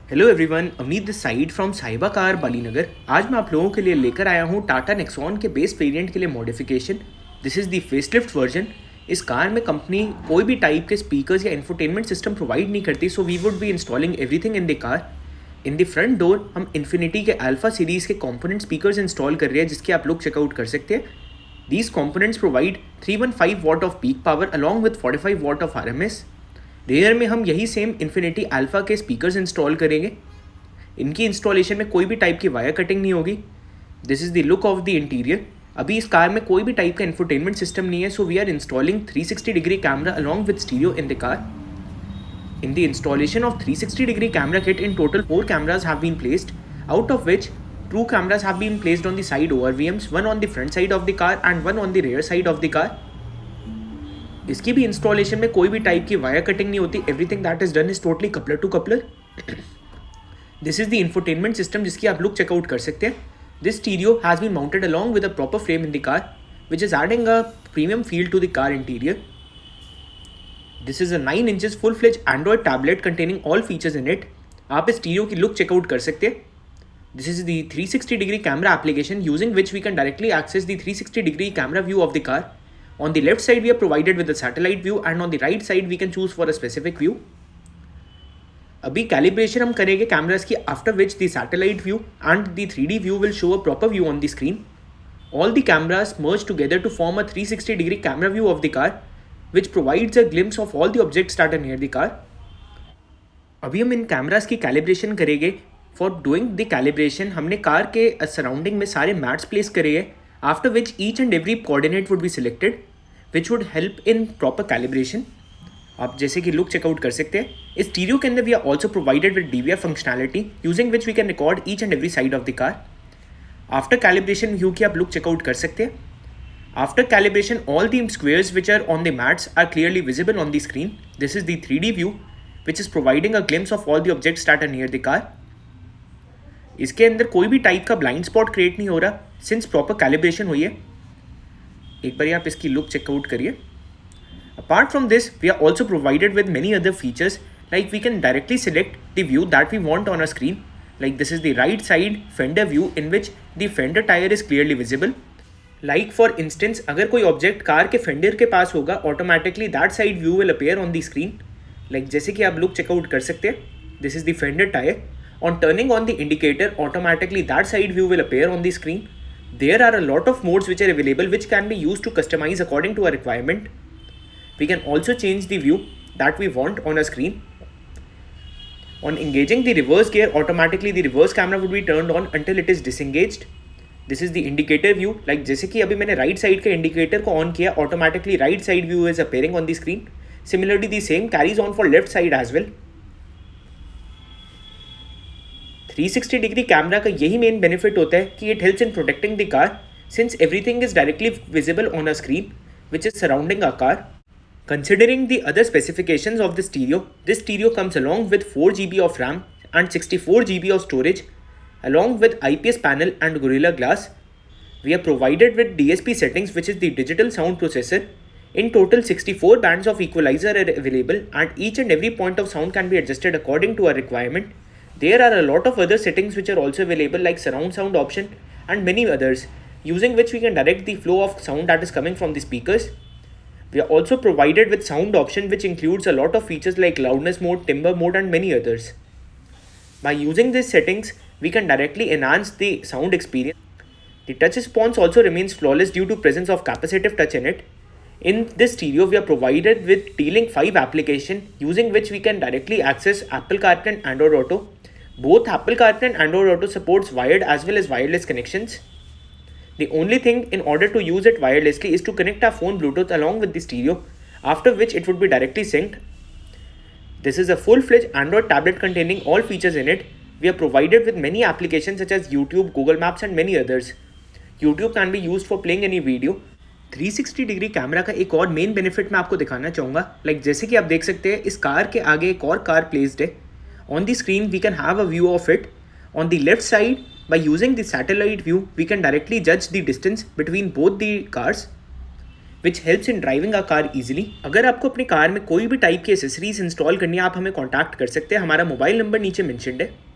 Hello everyone, Amit this side from साहिबा car बालीनगर। आज मैं आप लोगों के लिए लेकर आया हूँ टाटा नेक्सॉन के बेस वेरिएंट के लिए modification. This is the facelift version. इस कार में कंपनी कोई भी टाइप के स्पीकर्स या इंफोटेनमेंट सिस्टम प्रोवाइड नहीं करती, so we would be installing everything in the car. In the front door हम इन्फिनिटी के अल्फा सीरीज़ के कॉम्पोनेंट स्पीकर्स इंस्टॉल कर रहे हैं, जिसके आप लोग चेकआउट कर सकते हैं। These components provide 315 watt of peak power along with 45 watt of RMS। Rare में हम यही सेम इन्फिनिटी अल्फा के स्पीकर्स इंस्टॉल करेंगे। इनकी इंस्टॉलेशन में कोई भी टाइप की वायर कटिंग नहीं होगी। This is the look of the interior. अभी इस कार में कोई भी टाइप का इंफोटेनमेंट सिस्टम नहीं है, so we are installing 360 degree camera along with stereo in the car. In the installation of 360-degree camera kit, in total 4 cameras have been placed, out of which 2 cameras have been placed on the side ORVMs, one on the front side of the car and one on the rear side of the car. इसकी भी installation में कोई भी type की wire cutting नहीं होती। Everything that is done is totally coupler to coupler. This is the infotainment system, जिसकी आप लोग चेकआउट कर सकते हैं। This stereo has been mounted along with a proper frame in the car, which is adding a premium feel to the car interior. This is a 9 inches full fledge Android tablet containing all features in it. आप इस stereo की look check out कर सकते हैं। This is the 360 degree camera application using which we can directly access the 360 degree camera view of the car. On the left side we are provided with the satellite view and on the right side we can choose for a specific view. अभी calibration हम करेंगे cameras की, after which the satellite view and the 3D view will show a proper view on the screen. All the cameras merge together to form a 360 degree camera view of the car, which provides a glimpse of all the objects that are near the car. अभी हम इन cameras की calibration करेंगे. For doing the calibration हमने car के surrounding में सारे mats place करे हैं, after which each and every coordinate would be selected, which would help in proper calibration. आप जैसे कि लुक चेकआउट कर सकते हैं। इस स्टीरियो के अंदर we are also provided with DVR functionality using which we can record each and every side of the car. After calibration view की आप लुक चेकआउट कर सकते हैं। After calibration all the squares which are on the mats are clearly visible on the screen. This is the 3D view which is providing a glimpse of all the objects that are near the car. इसके अंदर कोई भी type का blind spot create नहीं हो रहा since proper calibration हुई है। एक बार आप इसकी लुक चेकआउट करिए। Apart from this we are also provided with many other features, like we can directly select the view that we want on a screen. Like this is the right side fender view in which the fender tyre is clearly visible. Like for instance अगर कोई object car के fender के पास होगा, automatically that side view will appear on the screen. Like जैसे कि आप look check out कर सकते हैं। This is the fender tyre. On turning on the indicator, automatically that side view will appear on the screen. There are a lot of modes which are available which can be used to customize according to our requirement. We can also change the view that we want on a screen. On engaging the reverse gear, automatically the reverse camera would be turned on until it is disengaged. This is the indicator view. Like जैसे कि अभी मैंने right side के indicator को on किया, automatically right side view is appearing on the screen. Similarly, the same carries on for left side as well. 360 degree camera का यही main benefit होता है कि it helps in protecting the car since everything is directly visible on a screen which is surrounding a car. Considering the other specifications of the stereo, this stereo comes along with 4 GB of RAM and 64 GB of storage, along with IPS panel and Gorilla Glass. We are provided with DSP settings, which is the digital sound processor. In total, 64 bands of equalizer are available, and each and every point of sound can be adjusted according to our requirement. There are a lot of other settings which are also available, like surround sound option and many others, using which we can direct the flow of sound that is coming from the speakers. We are also provided with sound option which includes a lot of features like loudness mode, timbre mode and many others. By using these settings, we can directly enhance the sound experience. The touch response also remains flawless due to presence of capacitive touch in it. In this stereo, we are provided with T-Link 5 application using which we can directly access Apple CarPlay and Android Auto. Both Apple CarPlay and Android Auto supports wired as well as wireless connections. The only thing in order to use it wirelessly is to connect our phone Bluetooth along with the stereo, after which it would be directly synced. This is a full-fledged Android tablet containing all features in it. We are provided with many applications such as YouTube, Google Maps and many others. YouTube can be used for playing any video. 360 degree camera का एक और main benefit मैं आपको दिखाना चाहूँगा। Like जैसे कि आप देख सकते हैं इस कार के आगे एक और कार प्लेस्ड है। On the screen, we can have a view of it. On the left side, by using the satellite view, we can directly judge the distance between both the cars, which helps in driving a car easily. अगर आपको अपनी car में कोई भी type की accessories install करनी है, आप हमें कॉन्टैक्ट कर सकते हैं। हमारा मोबाइल नंबर नीचे मेंशन्ड है।